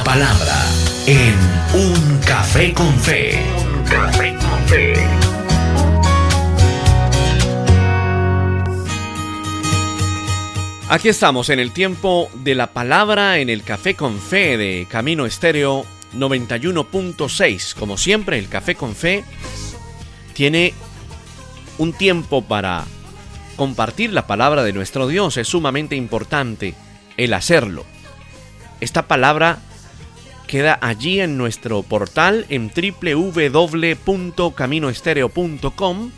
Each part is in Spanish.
palabra en Un Café con Fe. Un Café con Fe. Aquí estamos en el tiempo de la palabra en el Café con Fe de Camino Estéreo 91.6. Como siempre, el Café con Fe tiene un tiempo para compartir la palabra de nuestro Dios. Es sumamente importante el hacerlo. Esta palabra queda allí en nuestro portal en www.caminoestereo.com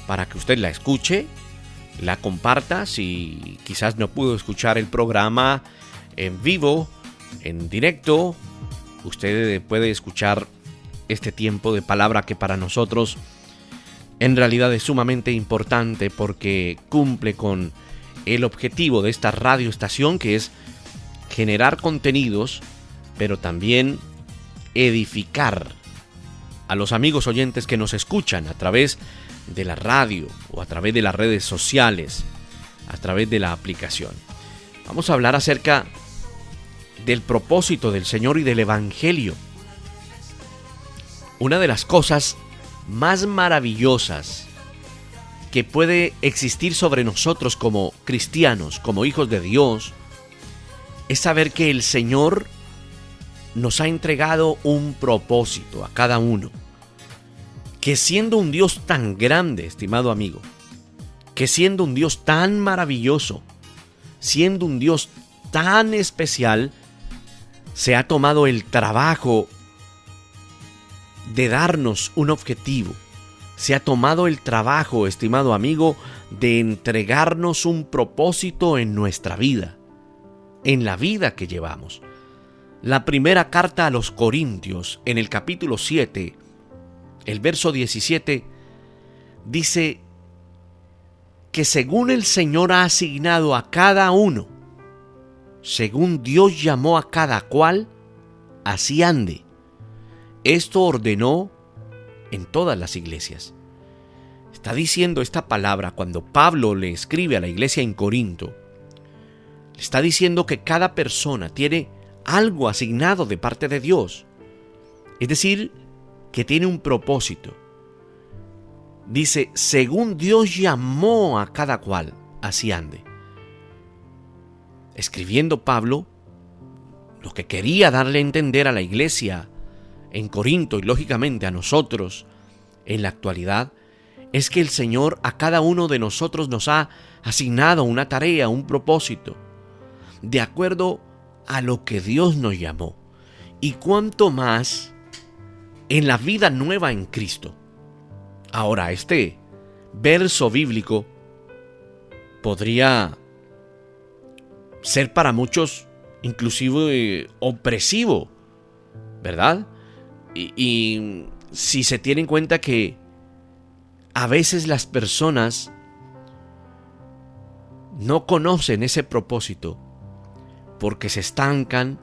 para que usted la escuche, la comparta. Si quizás no pudo escuchar el programa en vivo, en directo, usted puede escuchar este tiempo de palabra que para nosotros en realidad es sumamente importante porque cumple con el objetivo de esta radioestación, que es generar contenidos, pero también edificar a los amigos oyentes que nos escuchan a través de la radio o a través de las redes sociales, a través de la aplicación. Vamos a hablar acerca del propósito del Señor y del Evangelio. Una de las cosas más maravillosas que puede existir sobre nosotros como cristianos, como hijos de Dios, es saber que el Señor nos ha entregado un propósito a cada uno. Que siendo un Dios tan grande, estimado amigo, que siendo un Dios tan maravilloso, siendo un Dios tan especial, se ha tomado el trabajo de darnos un objetivo. Se ha tomado el trabajo, estimado amigo, de entregarnos un propósito en nuestra vida, en la vida que llevamos. La primera carta a los Corintios, en el capítulo 7, el verso 17, dice que según el Señor ha asignado a cada uno, según Dios llamó a cada cual, así ande. Esto ordenó en todas las iglesias. Está diciendo esta palabra cuando Pablo le escribe a la iglesia en Corinto. Le está diciendo que cada persona tiene algo asignado de parte de Dios. Es decir, que tiene un propósito. Dice, según Dios llamó a cada cual, así ande. Escribiendo Pablo, lo que quería darle a entender a la iglesia en Corinto y lógicamente a nosotros en la actualidad, es que el Señor a cada uno de nosotros nos ha asignado una tarea, un propósito, de acuerdo a lo que Dios nos llamó. Y cuánto más en la vida nueva en Cristo. Ahora, este verso bíblico podría ser para muchos inclusive opresivo, ¿verdad? Y si se tiene en cuenta que a veces las personas no conocen ese propósito porque se estancan,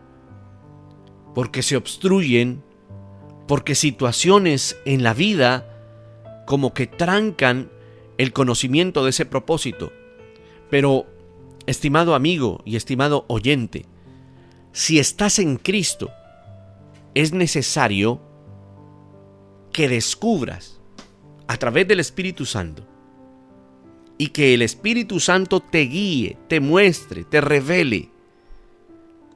porque se obstruyen, porque situaciones en la vida como que trancan el conocimiento de ese propósito. Pero, estimado amigo y estimado oyente, si estás en Cristo, es necesario que descubras a través del Espíritu Santo y que el Espíritu Santo te guíe, te muestre, te revele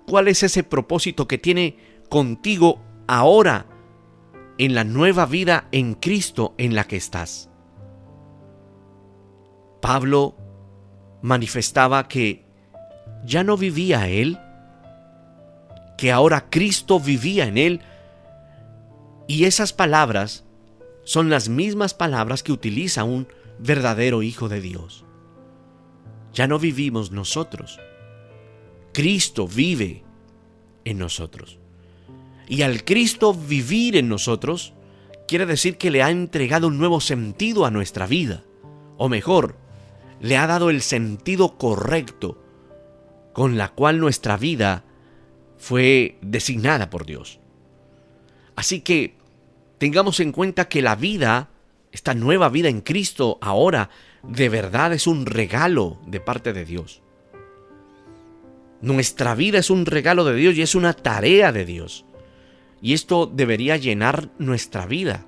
cuál es ese propósito que tiene contigo ahora en la nueva vida en Cristo en la que estás. Pablo manifestaba que ya no vivía él, que ahora Cristo vivía en él, y esas palabras son las mismas palabras que utiliza un verdadero hijo de Dios. Ya no vivimos nosotros, Cristo vive en nosotros. Y al Cristo vivir en nosotros, quiere decir que le ha entregado un nuevo sentido a nuestra vida. O mejor, le ha dado el sentido correcto con la cual nuestra vida fue designada por Dios. Así que tengamos en cuenta que la vida, esta nueva vida en Cristo ahora, de verdad es un regalo de parte de Dios. Nuestra vida es un regalo de Dios y es una tarea de Dios. Y esto debería llenar nuestra vida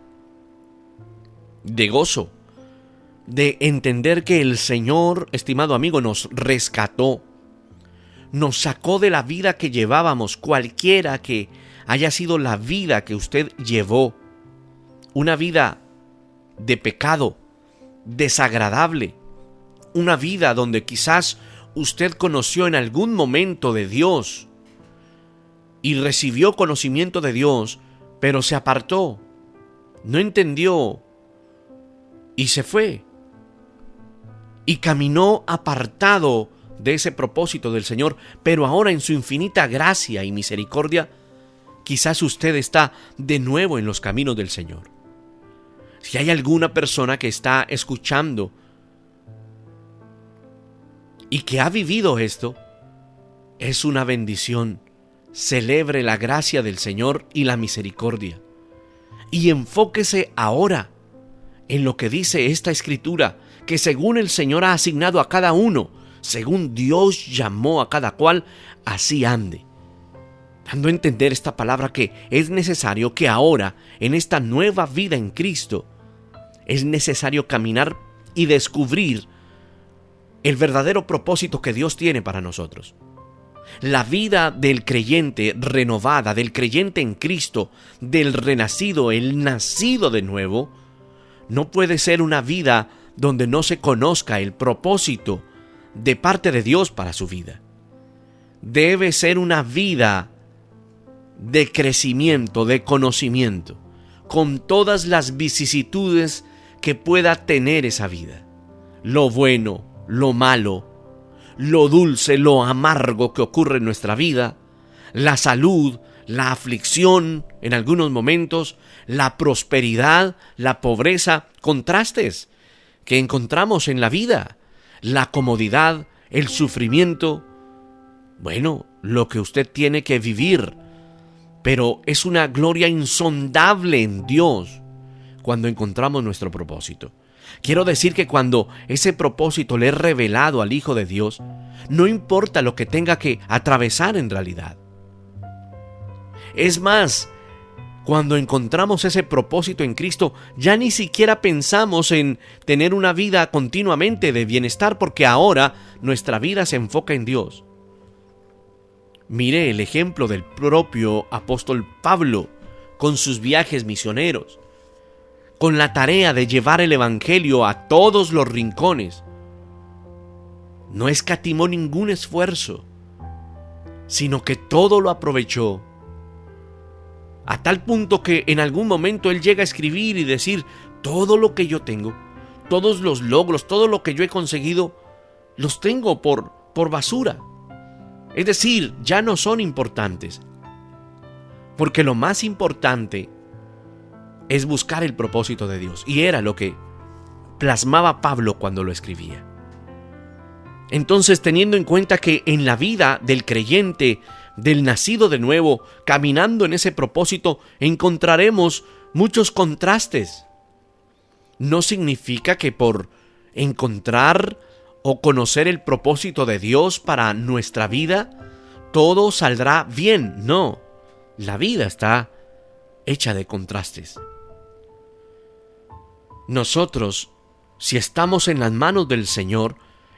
de gozo, de entender que el Señor, estimado amigo, nos rescató, nos sacó de la vida que llevábamos, cualquiera que haya sido la vida que usted llevó, una vida de pecado, desagradable, una vida donde quizás usted conoció en algún momento de Dios y recibió conocimiento de Dios, pero se apartó, no entendió y se fue. Y caminó apartado de ese propósito del Señor, pero ahora en su infinita gracia y misericordia, quizás usted está de nuevo en los caminos del Señor. Si hay alguna persona que está escuchando y que ha vivido esto, es una bendición. Celebre la gracia del Señor y la misericordia. Y enfóquese ahora en lo que dice esta Escritura, que según el Señor ha asignado a cada uno, según Dios llamó a cada cual, así ande. Dando a entender esta palabra que es necesario que ahora, en esta nueva vida en Cristo, es necesario caminar y descubrir el verdadero propósito que Dios tiene para nosotros. La vida del creyente renovada, del creyente en Cristo, del renacido, el nacido de nuevo, no puede ser una vida donde no se conozca el propósito de parte de Dios para su vida. Debe ser una vida de crecimiento, de conocimiento, con todas las vicisitudes que pueda tener esa vida. Lo bueno, lo malo, lo dulce, lo amargo que ocurre en nuestra vida, la salud, la aflicción en algunos momentos, la prosperidad, la pobreza, contrastes que encontramos en la vida, la comodidad, el sufrimiento. Bueno, lo que usted tiene que vivir, pero es una gloria insondable en Dios cuando encontramos nuestro propósito. Quiero decir que cuando ese propósito le es revelado al Hijo de Dios, no importa lo que tenga que atravesar en realidad. Es más, cuando encontramos ese propósito en Cristo, ya ni siquiera pensamos en tener una vida continuamente de bienestar, porque ahora nuestra vida se enfoca en Dios. Mire el ejemplo del propio apóstol Pablo con sus viajes misioneros, con la tarea de llevar el evangelio a todos los rincones. No escatimó ningún esfuerzo, sino que todo lo aprovechó, a tal punto que en algún momento él llega a escribir y decir: todo lo que yo tengo, todos los logros, todo lo que yo he conseguido, los tengo por basura. Es decir, ya no son importantes, porque lo más importante es buscar el propósito de Dios, y era lo que plasmaba Pablo cuando lo escribía. Entonces, teniendo en cuenta que en la vida del creyente, del nacido de nuevo, caminando en ese propósito, encontraremos muchos contrastes. No significa que por encontrar o conocer el propósito de Dios para nuestra vida, todo saldrá bien. No, la vida está hecha de contrastes. Nosotros, si estamos en las manos del Señor,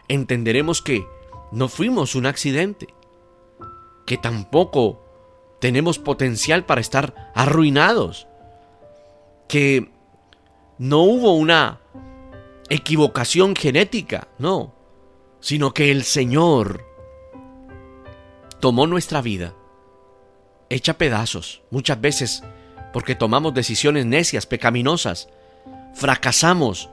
entenderemos que no fuimos un accidente, que tampoco tenemos potencial para estar arruinados, que no hubo una equivocación genética, no, sino que el Señor tomó nuestra vida hecha pedazos, muchas veces porque tomamos decisiones necias, pecaminosas, fracasamos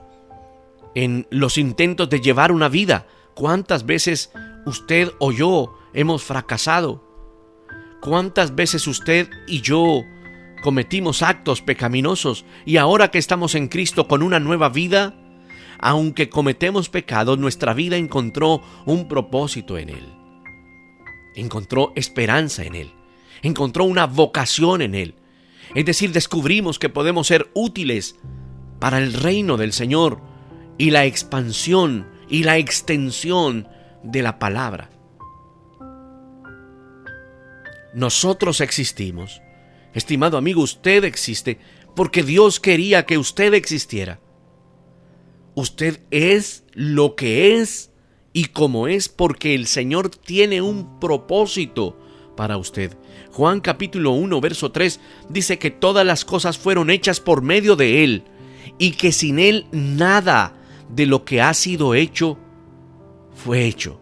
en los intentos de llevar una vida. ¿Cuántas veces usted o yo hemos fracasado? ¿Cuántas veces usted y yo cometimos actos pecaminosos? Y ahora que estamos en Cristo con una nueva vida, aunque cometemos pecados, nuestra vida encontró un propósito en Él. Encontró esperanza en Él. Encontró una vocación en Él. Es decir, descubrimos que podemos ser útiles para el reino del Señor y la expansión y la extensión de la palabra. nosotros existimos. Estimado amigo, usted existe porque Dios quería que usted existiera. Usted es lo que es y como es porque el Señor tiene un propósito para usted. Juan capítulo 1, verso 3 dice que todas las cosas fueron hechas por medio de Él y que sin Él nada de lo que ha sido hecho fue hecho.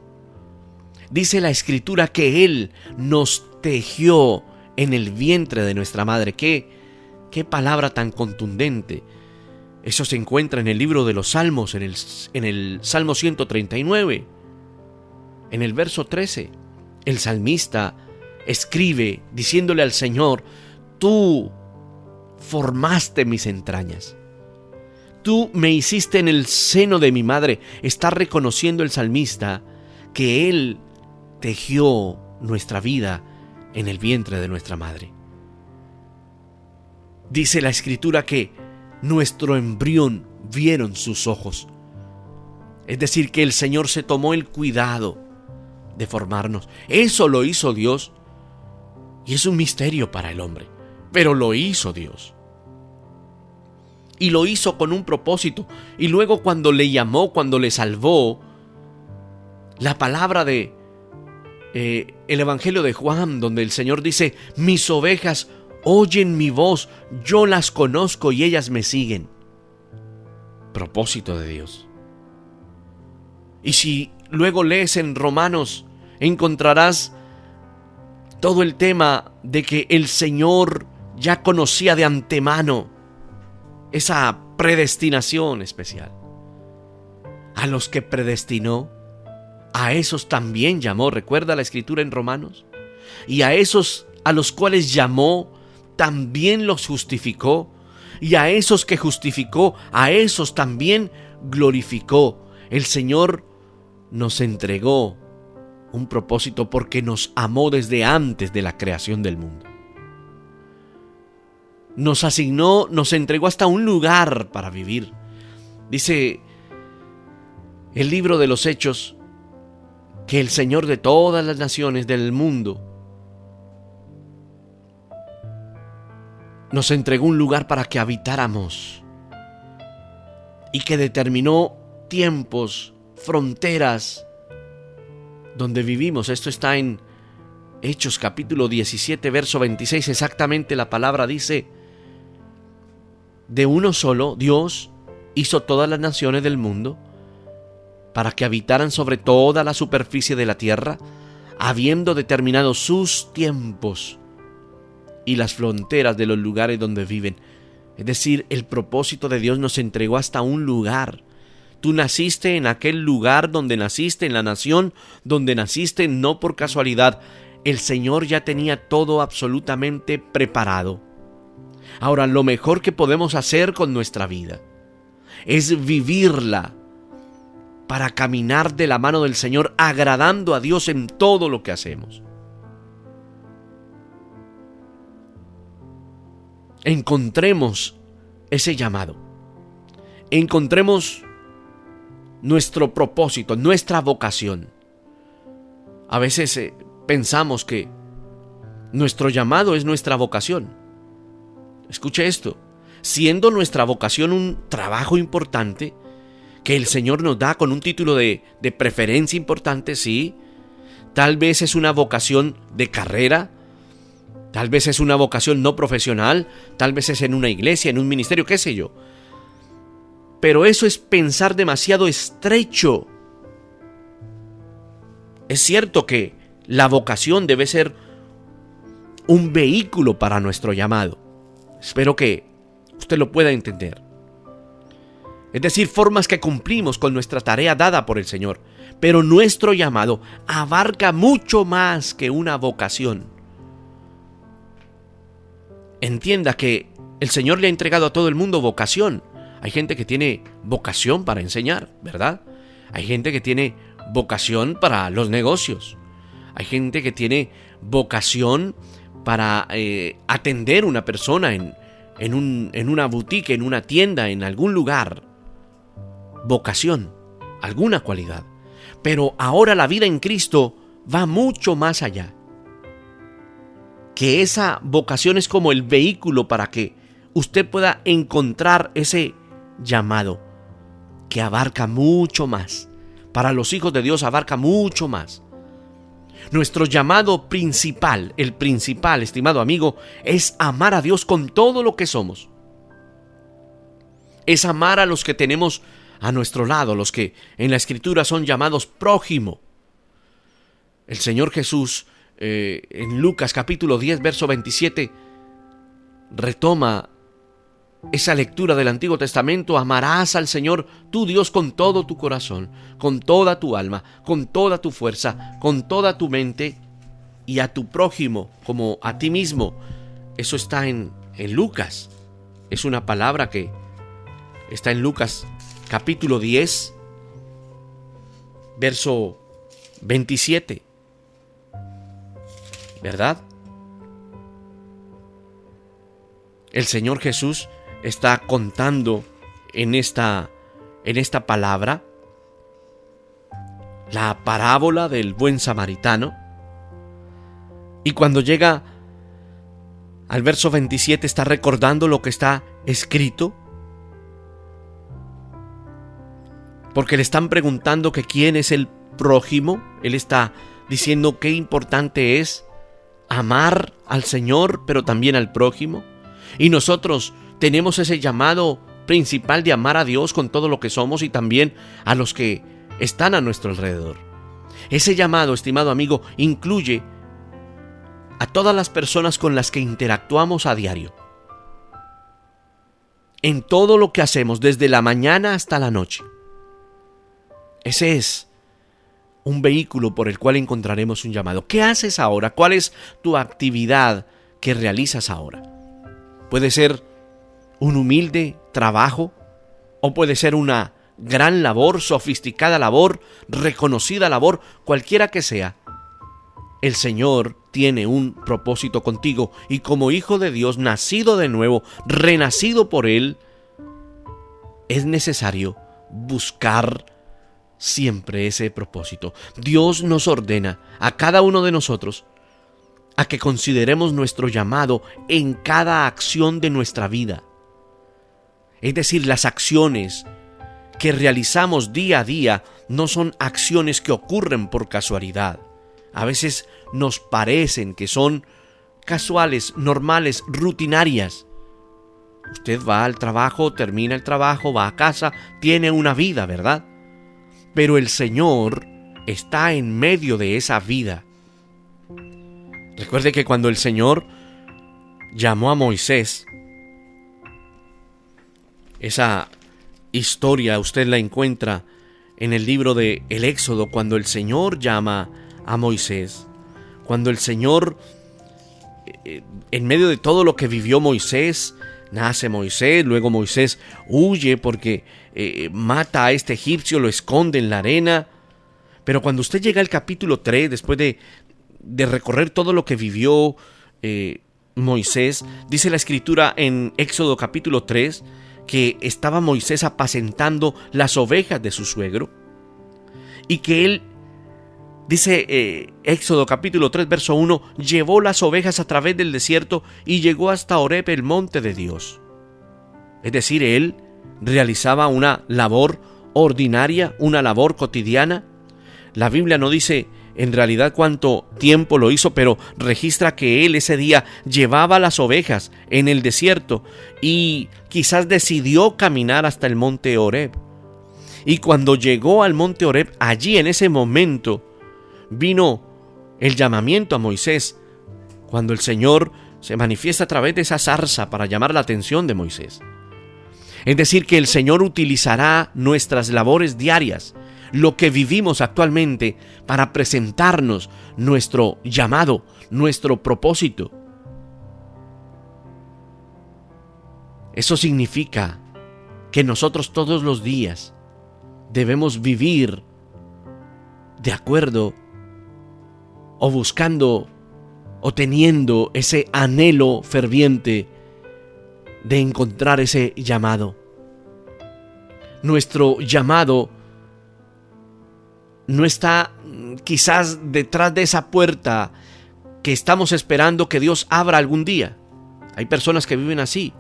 Dice la Escritura que Él nos tejió en el vientre de nuestra madre. ¡Qué palabra tan contundente! Eso se encuentra en el libro de los Salmos, en el Salmo 139. En el verso 13, el salmista escribe diciéndole al Señor: tú formaste mis entrañas. Tú me hiciste en el seno de mi madre. Está reconociendo el salmista que Él tejió nuestra vida en el vientre de nuestra madre. Dice la Escritura que nuestro embrión vieron sus ojos. Es decir, que el Señor se tomó el cuidado de formarnos. Eso lo hizo Dios. Y es un misterio para el hombre, pero lo hizo Dios. Y lo hizo con un propósito. Y luego cuando le llamó, cuando le salvó, la palabra de el Evangelio de Juan, donde el Señor dice: mis ovejas oyen mi voz, yo las conozco y ellas me siguen. Propósito de Dios. Y si luego lees en Romanos, encontrarás todo el tema de que el Señor ya conocía de antemano esa predestinación especial. A los que predestinó, a esos también llamó. ¿Recuerda la Escritura en Romanos? Y a esos a los cuales llamó, también los justificó. Y a esos que justificó, a esos también glorificó. El Señor nos entregó un propósito porque nos amó desde antes de la creación del mundo. Nos asignó, nos entregó hasta un lugar para vivir. Dice el libro de los Hechos que el Señor de todas las naciones del mundo nos entregó un lugar para que habitáramos y que determinó tiempos, fronteras donde vivimos. Esto está en Hechos capítulo 17, verso 26. Exactamente la palabra dice: de uno solo Dios hizo todas las naciones del mundo para que habitaran sobre toda la superficie de la tierra, habiendo determinado sus tiempos y las fronteras de los lugares donde viven. Es decir, el propósito de Dios nos entregó hasta un lugar. Tú naciste en aquel lugar donde naciste, en la nación donde naciste, no por casualidad. El Señor ya tenía todo absolutamente preparado. Ahora, lo mejor que podemos hacer con nuestra vida es vivirla para caminar de la mano del Señor, agradando a Dios en todo lo que hacemos. Encontremos ese llamado. Encontremos nuestro propósito, nuestra vocación. A veces pensamos que nuestro llamado es nuestra vocación. Escuche esto: siendo nuestra vocación un trabajo importante que el Señor nos da con un título de preferencia importante, sí. Tal vez es una vocación de carrera, tal vez es una vocación no profesional, tal vez es en una iglesia, en un ministerio, qué sé yo. Pero eso es pensar demasiado estrecho. Es cierto que la vocación debe ser un vehículo para nuestro llamado. Espero que usted lo pueda entender. Es decir, formas que cumplimos con nuestra tarea dada por el Señor. Pero nuestro llamado abarca mucho más que una vocación. Entienda que el Señor le ha entregado a todo el mundo vocación. Hay gente que tiene vocación para enseñar, ¿verdad? Hay gente que tiene vocación para los negocios. Hay gente que tiene vocación para atender a una persona en una boutique, en una tienda, en algún lugar. Vocación, alguna cualidad. Pero ahora la vida en Cristo va mucho más allá. que esa vocación es como el vehículo para que usted pueda encontrar ese llamado que abarca mucho más. Para los hijos de Dios abarca mucho más. Nuestro llamado principal, el principal, estimado amigo, es amar a Dios con todo lo que somos. Es amar a los que tenemos a nuestro lado, los que en la Escritura son llamados prójimo. El Señor Jesús, en Lucas capítulo 10, verso 27, retoma esa lectura del Antiguo Testamento. Amarás al Señor tu Dios con todo tu corazón, con toda tu alma, con toda tu fuerza, con toda tu mente, y a tu prójimo como a ti mismo. Eso está en Lucas. Es una palabra que está en Lucas capítulo 10, verso 27. ¿Verdad? El Señor Jesús está contando en esta palabra la parábola del buen samaritano. Y cuando llega al verso 27 está recordando lo que está escrito, porque le están preguntando que quién es el prójimo. Él está diciendo qué importante es amar al Señor, pero también al prójimo. Y nosotros tenemos ese llamado principal de amar a Dios con todo lo que somos y también a los que están a nuestro alrededor. Ese llamado, estimado amigo, incluye a todas las personas con las que interactuamos a diario. En todo lo que hacemos, desde la mañana hasta la noche. Ese es un vehículo por el cual encontraremos un llamado. ¿Qué haces ahora? ¿Cuál es tu actividad que realizas ahora? Puede ser un humilde trabajo, o puede ser una gran labor, sofisticada labor, reconocida labor, cualquiera que sea. El Señor tiene un propósito contigo, y como hijo de Dios, nacido de nuevo, renacido por Él, es necesario buscar siempre ese propósito. Dios nos ordena a cada uno de nosotros a que consideremos nuestro llamado en cada acción de nuestra vida. Es decir, las acciones que realizamos día a día no son acciones que ocurren por casualidad. A veces nos parecen que son casuales, normales, rutinarias. Usted va al trabajo, termina el trabajo, va a casa, tiene una vida, ¿verdad? Pero el Señor está en medio de esa vida. Recuerde que cuando el Señor llamó a Moisés, esa historia usted la encuentra en el libro de El Éxodo, cuando el Señor llama a Moisés, cuando el Señor, en medio de todo lo que vivió Moisés, nace Moisés, luego Moisés huye porque mata a este egipcio, lo esconde en la arena. Pero cuando usted llega al capítulo 3, después de recorrer todo lo que vivió Moisés, dice la Escritura en Éxodo capítulo 3 que estaba Moisés apacentando las ovejas de su suegro, y que él, dice Éxodo capítulo 3 verso 1, llevó las ovejas a través del desierto y llegó hasta Horeb, el monte de Dios. Es decir, él realizaba una labor ordinaria, una labor cotidiana. La Biblia no dice en realidad cuánto tiempo lo hizo, pero registra que él ese día llevaba las ovejas en el desierto y quizás decidió caminar hasta el monte Horeb. Y cuando llegó al monte Horeb, allí en ese momento vino el llamamiento a Moisés, cuando el Señor se manifiesta a través de esa zarza para llamar la atención de Moisés. Es decir, que el Señor utilizará nuestras labores diarias, lo que vivimos actualmente, para presentarnos nuestro llamado, nuestro propósito. Eso significa que nosotros todos los días debemos vivir de acuerdo o buscando o teniendo ese anhelo ferviente de encontrar ese llamado. Nuestro llamado no está quizás detrás de esa puerta que estamos esperando que Dios abra algún día. Hay personas que viven así.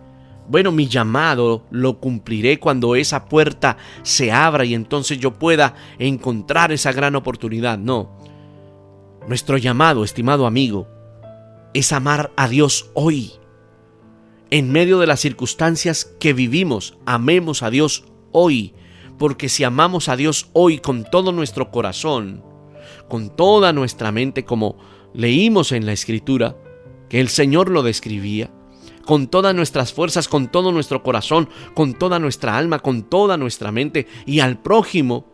Bueno, mi llamado lo cumpliré cuando esa puerta se abra y entonces yo pueda encontrar esa gran oportunidad. No. Nuestro llamado, estimado amigo, es amar a Dios hoy. En medio de las circunstancias que vivimos, amemos a Dios hoy. Porque si amamos a Dios hoy con todo nuestro corazón, con toda nuestra mente, como leímos en la Escritura, que el Señor lo describía, con todas nuestras fuerzas, con todo nuestro corazón, con toda nuestra alma, con toda nuestra mente y al prójimo,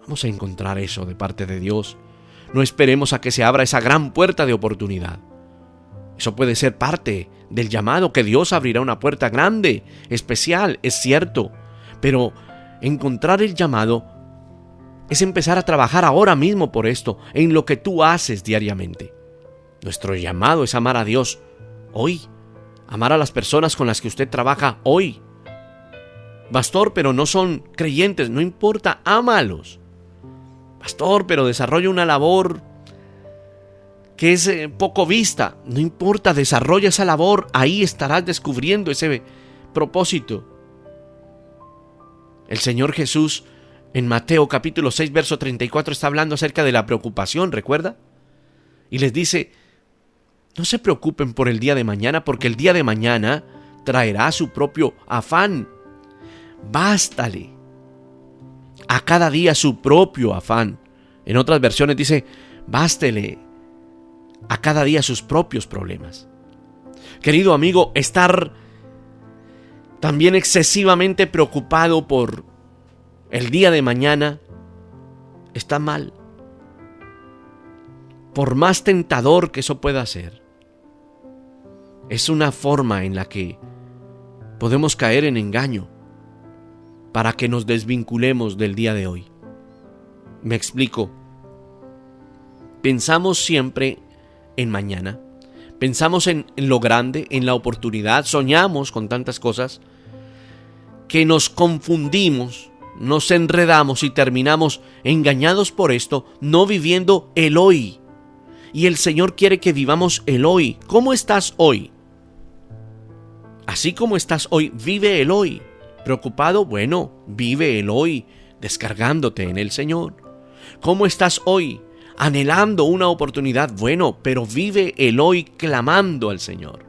vamos a encontrar eso de parte de Dios. No esperemos a que se abra esa gran puerta de oportunidad. Eso puede ser parte del llamado, que Dios abrirá una puerta grande, especial, es cierto, pero encontrar el llamado es empezar a trabajar ahora mismo por esto, en lo que tú haces diariamente. Nuestro llamado es amar a Dios hoy. Amar a las personas con las que usted trabaja hoy. Pastor, pero no son creyentes, no importa, ámalos. Pastor, pero desarrolla una labor que es poco vista, no importa, desarrolla esa labor, ahí estarás descubriendo ese propósito. El Señor Jesús en Mateo capítulo 6, verso 34 está hablando acerca de la preocupación, ¿recuerda? Y les dice: no se preocupen por el día de mañana, porque el día de mañana traerá su propio afán. Bástale a cada día su propio afán. En otras versiones dice: bástele a cada día sus propios problemas. Querido amigo, estar también excesivamente preocupado por el día de mañana está mal. Por más tentador que eso pueda ser, es una forma en la que podemos caer en engaño para que nos desvinculemos del día de hoy. Me explico. Pensamos siempre en mañana, pensamos en lo grande, en la oportunidad, soñamos con tantas cosas que nos confundimos, nos enredamos y terminamos engañados por esto, no viviendo el hoy. Y el Señor quiere que vivamos el hoy. ¿Cómo estás hoy? Así como estás hoy, vive el hoy. ¿Preocupado? Bueno, vive el hoy, descargándote en el Señor. ¿Cómo estás hoy? Anhelando una oportunidad. Bueno, pero vive el hoy clamando al Señor.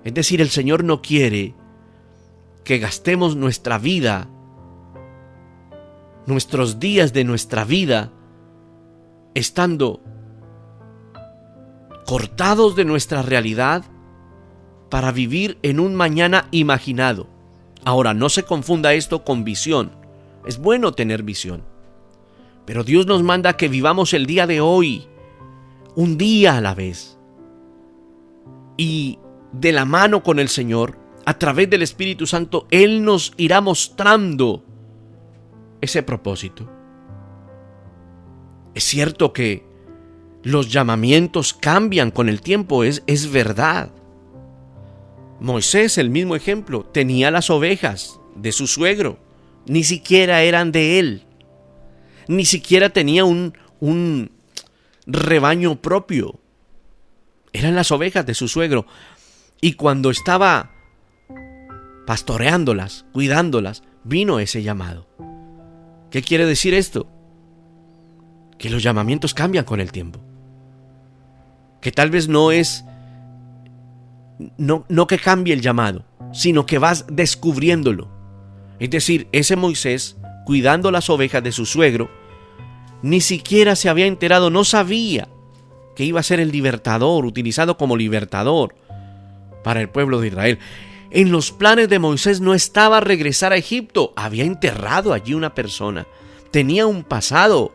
Es decir, el Señor no quiere que gastemos nuestra vida, nuestros días de nuestra vida, estando cortados de nuestra realidad para vivir en un mañana imaginado. Ahora, no se confunda esto con visión. Es bueno tener visión, pero Dios nos manda que vivamos el día de hoy, un día a la vez. Y de la mano con el Señor, a través del Espíritu Santo, Él nos irá mostrando ese propósito. Es cierto que los llamamientos cambian con el tiempo, es verdad. Moisés, el mismo ejemplo, tenía las ovejas de su suegro, ni siquiera eran de él, ni siquiera tenía un rebaño propio, eran las ovejas de su suegro. Y cuando estaba pastoreándolas, cuidándolas, vino ese llamado. ¿Qué quiere decir esto? Que los llamamientos cambian con el tiempo. Que tal vez no que cambie el llamado, sino que vas descubriéndolo. Es decir, ese Moisés, cuidando las ovejas de su suegro, ni siquiera se había enterado, no sabía que iba a ser el libertador, utilizado como libertador para el pueblo de Israel. En los planes de Moisés no estaba regresar a Egipto, había enterrado allí una persona, tenía un pasado.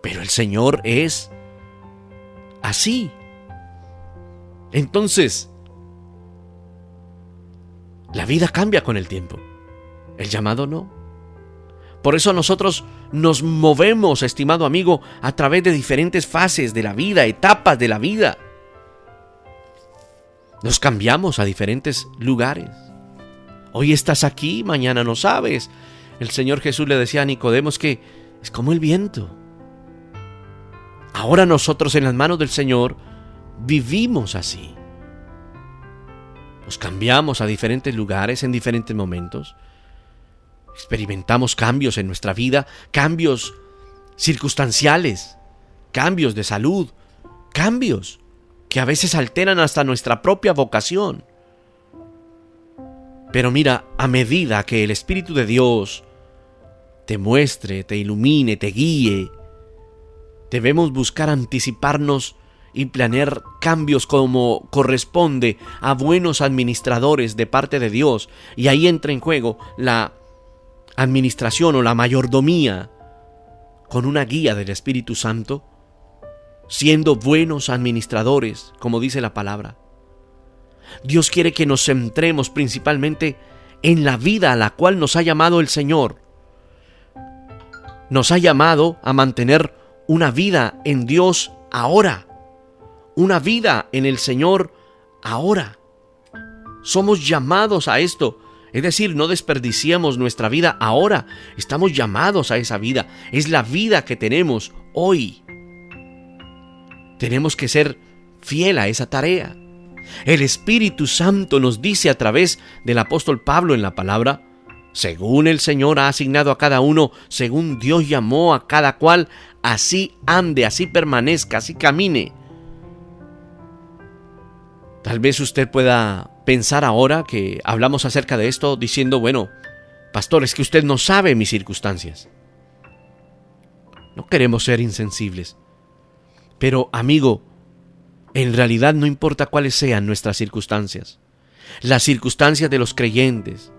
Pero el Señor es así. Entonces, la vida cambia con el tiempo. El llamado no. Por eso nosotros nos movemos, estimado amigo, a través de diferentes fases de la vida, etapas de la vida. Nos cambiamos a diferentes lugares. Hoy estás aquí, mañana no sabes. El Señor Jesús le decía a Nicodemos que es como el viento. Ahora nosotros en las manos del Señor vivimos así. Nos cambiamos a diferentes lugares en diferentes momentos. Experimentamos cambios en nuestra vida, cambios circunstanciales, cambios de salud, cambios que a veces alteran hasta nuestra propia vocación. Pero mira, a medida que el Espíritu de Dios te muestre, te ilumine, te guíe, debemos buscar anticiparnos y planear cambios como corresponde a buenos administradores de parte de Dios. Y ahí entra en juego la administración o la mayordomía con una guía del Espíritu Santo, siendo buenos administradores, como dice la palabra. Dios quiere que nos centremos principalmente en la vida a la cual nos ha llamado el Señor. Nos ha llamado a mantener una vida en Dios ahora, una vida en el Señor ahora. Somos llamados a esto, es decir, no desperdiciemos nuestra vida ahora, estamos llamados a esa vida, es la vida que tenemos hoy. Tenemos que ser fiel a esa tarea. El Espíritu Santo nos dice a través del apóstol Pablo en la palabra: según el Señor ha asignado a cada uno, según Dios llamó a cada cual, así ande, así permanezca, así camine. Tal vez usted pueda pensar ahora que hablamos acerca de esto diciendo: bueno, pastor, es que usted no sabe mis circunstancias. No queremos ser insensibles. Pero, amigo, en realidad no importa cuáles sean nuestras circunstancias. Las circunstancias de los creyentes,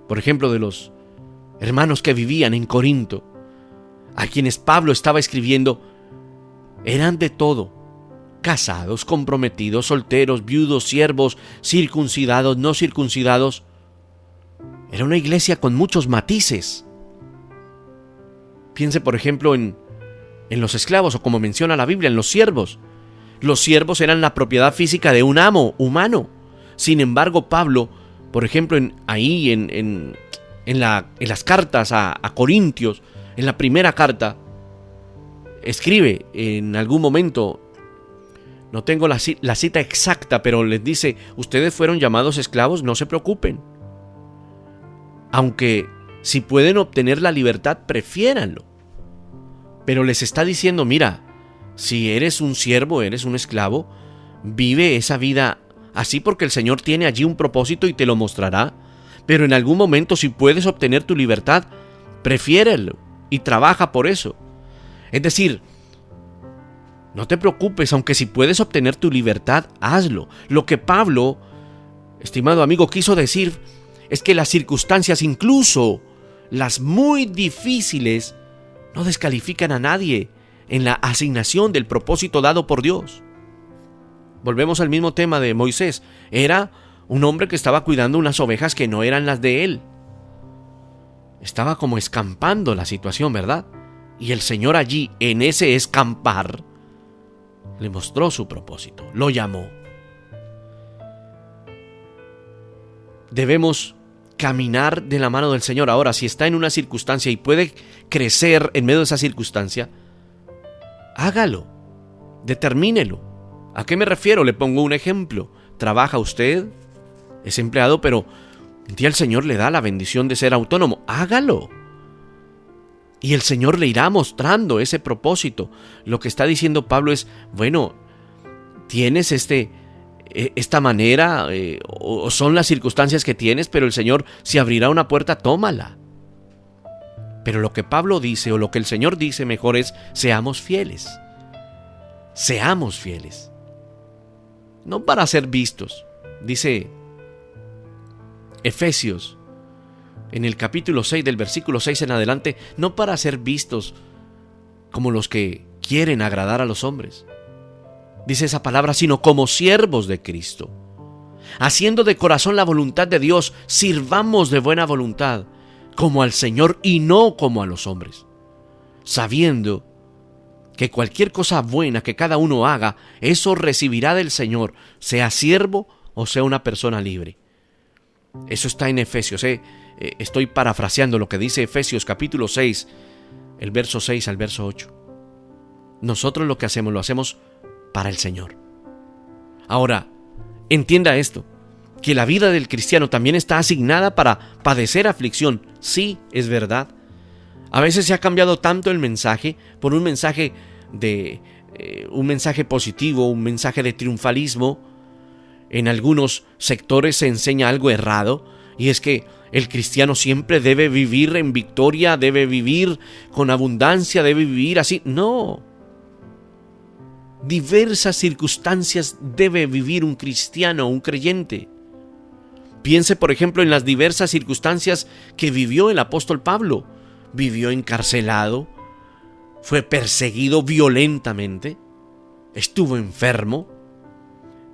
por ejemplo, de los hermanos que vivían en Corinto, a quienes Pablo estaba escribiendo, eran de todo: casados, comprometidos, solteros, viudos, siervos, circuncidados, no circuncidados. Era una iglesia con muchos matices. Piense, por ejemplo, en los esclavos, o como menciona la Biblia, en los siervos. Los siervos eran la propiedad física de un amo humano. Sin embargo, Pablo, por ejemplo, en las cartas a Corintios, en la primera carta, escribe en algún momento, no tengo la cita exacta, pero les dice: ustedes fueron llamados esclavos, no se preocupen. Aunque si pueden obtener la libertad, prefiéranlo. Pero les está diciendo: mira, si eres un siervo, eres un esclavo, vive esa vida así porque el Señor tiene allí un propósito y te lo mostrará. Pero en algún momento, si puedes obtener tu libertad, prefiérelo y trabaja por eso. Es decir, no te preocupes, aunque si puedes obtener tu libertad, hazlo. Lo que Pablo, estimado amigo, quiso decir es que las circunstancias, incluso las muy difíciles, no descalifican a nadie en la asignación del propósito dado por Dios. Volvemos al mismo tema de Moisés. Era un hombre que estaba cuidando unas ovejas que no eran las de él. Estaba como escampando la situación, ¿verdad? Y el Señor allí, en ese escampar, le mostró su propósito, lo llamó. Debemos caminar de la mano del Señor. Ahora, si está en una circunstancia y puede crecer en medio de esa circunstancia, hágalo, determínelo. ¿A qué me refiero? Le pongo un ejemplo. Trabaja usted, es empleado, pero un día el Señor le da la bendición de ser autónomo. Hágalo. Y el Señor le irá mostrando ese propósito. Lo que está diciendo Pablo es: bueno, tienes esta manera, o son las circunstancias que tienes, pero el Señor, si abrirá una puerta, tómala. Pero lo que Pablo dice, o lo que el Señor dice mejor, es: seamos fieles. Seamos fieles. No para ser vistos. Dice Efesios, en el capítulo 6, del versículo 6 en adelante, no para ser vistos como los que quieren agradar a los hombres. Dice esa palabra: sino como siervos de Cristo, haciendo de corazón la voluntad de Dios, sirvamos de buena voluntad, como al Señor y no como a los hombres, sabiendo que cualquier cosa buena que cada uno haga, eso recibirá del Señor, sea siervo o sea una persona libre. Eso está en Efesios. Estoy parafraseando lo que dice Efesios capítulo 6, el verso 6 al verso 8. Nosotros lo que hacemos, lo hacemos para el Señor. Ahora, entienda esto, que la vida del cristiano también está asignada para padecer aflicción. Sí, es verdad. A veces se ha cambiado tanto el mensaje por un mensaje positivo, un mensaje de triunfalismo. En algunos sectores se enseña algo errado, y es que el cristiano siempre debe vivir en victoria, debe vivir con abundancia, debe vivir así. No. Diversas circunstancias debe vivir un cristiano, un creyente. Piense, por ejemplo, en las diversas circunstancias que vivió el apóstol Pablo. Vivió encarcelado, fue perseguido violentamente, estuvo enfermo.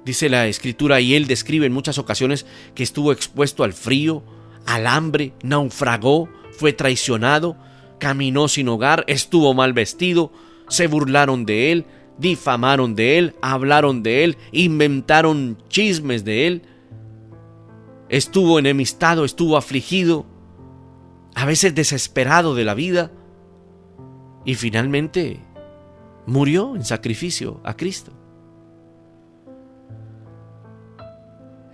Dice la Escritura, y él describe en muchas ocasiones que estuvo expuesto al frío, al hambre, naufragó, fue traicionado, caminó sin hogar, estuvo mal vestido, se burlaron de él, difamaron de él, hablaron de él, inventaron chismes de él. Estuvo enemistado, estuvo afligido, a veces desesperado de la vida, y finalmente murió en sacrificio a Cristo.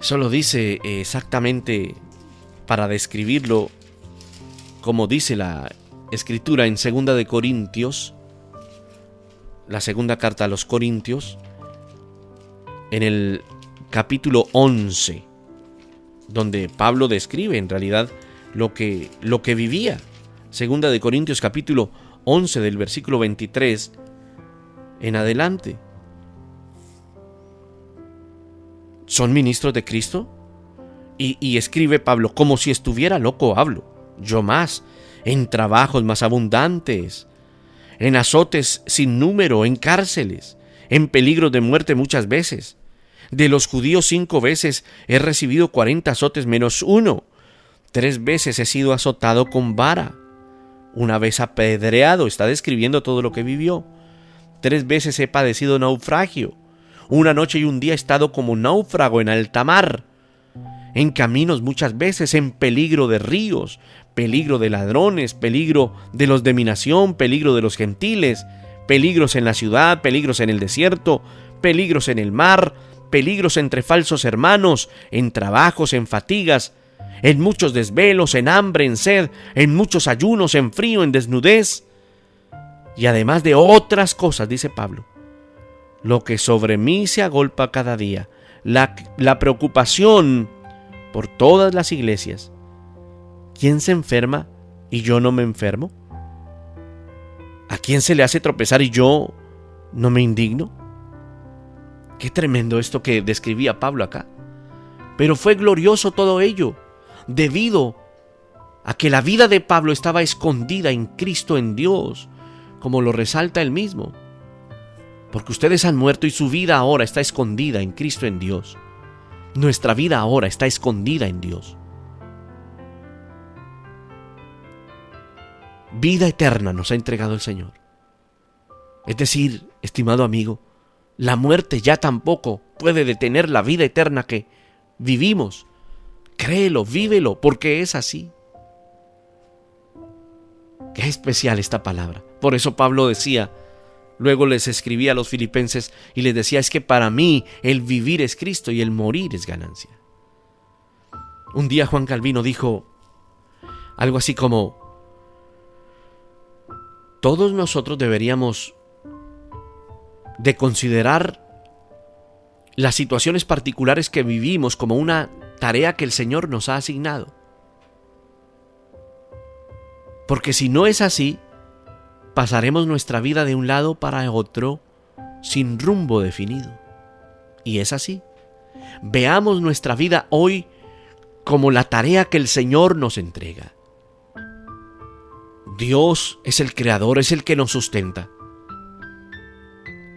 Eso lo dice exactamente para describirlo como dice la Escritura en 2 de Corintios, la segunda carta a los Corintios, en el capítulo 11, donde Pablo describe en realidad lo que vivía. 2 de Corintios capítulo 11 del versículo 23 en adelante. ¿Son ministros de Cristo? Y escribe Pablo, como si estuviera loco hablo, yo más, en trabajos más abundantes, en azotes sin número, en cárceles, en peligros de muerte muchas veces. De los judíos 5 veces he recibido 40 azotes menos 1. 3 veces he sido azotado con vara. 1 vez apedreado, está describiendo todo lo que vivió. 3 veces he padecido naufragio. 1 noche y un día he estado como náufrago en alta mar. En caminos muchas veces, en peligro de ríos, peligro de ladrones, peligro de los de mi nación, peligro de los gentiles, peligros en la ciudad, peligros en el desierto, peligros en el mar, peligros entre falsos hermanos, en trabajos, en fatigas, en muchos desvelos, en hambre, en sed, en muchos ayunos, en frío, en desnudez. Y además de otras cosas, dice Pablo, lo que sobre mí se agolpa cada día, la preocupación por todas las iglesias. ¿Quién se enferma y yo no me enfermo? ¿A quién se le hace tropezar y yo no me indigno? Qué tremendo esto que describía Pablo acá. Pero fue glorioso todo ello, debido a que la vida de Pablo estaba escondida en Cristo, en Dios, como lo resalta él mismo. Porque ustedes han muerto y su vida ahora está escondida en Cristo, en Dios. Nuestra vida ahora está escondida en Dios. Vida eterna nos ha entregado el Señor. Es decir, estimado amigo, la muerte ya tampoco puede detener la vida eterna que vivimos. Créelo, vívelo, porque es así. Qué especial esta palabra. Por eso Pablo decía, luego les escribía a los filipenses y les decía, es que para mí el vivir es Cristo y el morir es ganancia. Un día Juan Calvino dijo algo así como, todos nosotros deberíamos de considerar las situaciones particulares que vivimos como una tarea que el Señor nos ha asignado. Porque si no es así, pasaremos nuestra vida de un lado para otro sin rumbo definido. Y es así. Veamos nuestra vida hoy como la tarea que el Señor nos entrega. Dios es el creador, es el que nos sustenta.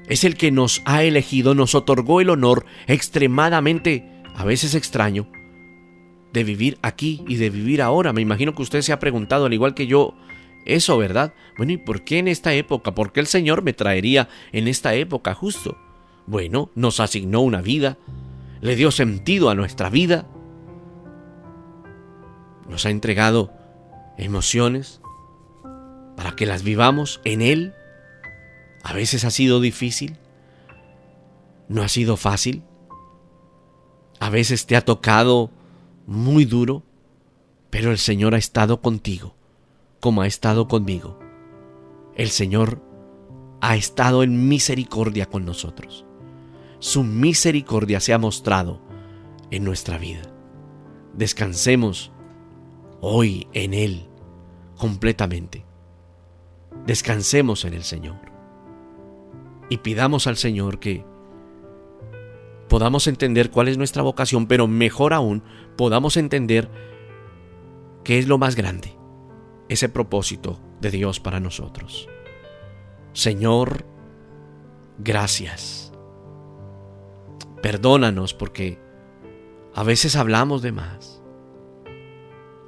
Es el que nos ha elegido, nos otorgó el honor extremadamente, a veces extraño, de vivir aquí y de vivir ahora. Me imagino que usted se ha preguntado, al igual que yo, eso, ¿verdad? Bueno, ¿y por qué en esta época? ¿Por qué el Señor me traería en esta época justo? Bueno, nos asignó una vida, le dio sentido a nuestra vida, nos ha entregado emociones para que las vivamos en Él, A veces ha sido difícil, no ha sido fácil. A veces te ha tocado muy duro, pero el Señor ha estado contigo, como ha estado conmigo. El Señor ha estado en misericordia con nosotros. Su misericordia se ha mostrado en nuestra vida. Descansemos hoy en Él completamente. Descansemos en el Señor y pidamos al Señor que podamos entender cuál es nuestra vocación, pero mejor aún, podamos entender qué es lo más grande, ese propósito de Dios para nosotros. Señor, gracias. Perdónanos porque a veces hablamos de más.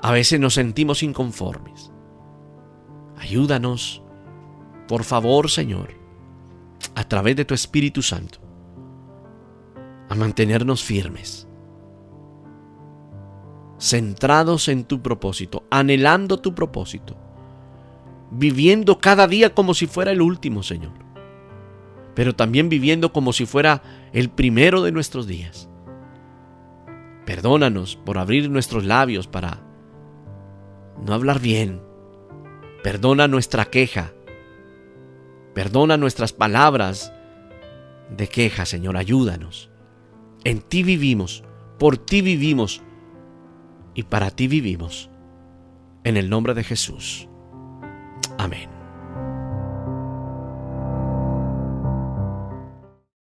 A veces nos sentimos inconformes. Ayúdanos, por favor, Señor, a través de tu Espíritu Santo, a mantenernos firmes, centrados en tu propósito, anhelando tu propósito, viviendo cada día como si fuera el último, Señor, pero también viviendo como si fuera el primero de nuestros días. Perdónanos por abrir nuestros labios para no hablar bien. Perdona nuestra queja. Perdona nuestras palabras de queja, Señor. Ayúdanos. En ti vivimos, por ti vivimos y para ti vivimos. En el nombre de Jesús. Amén.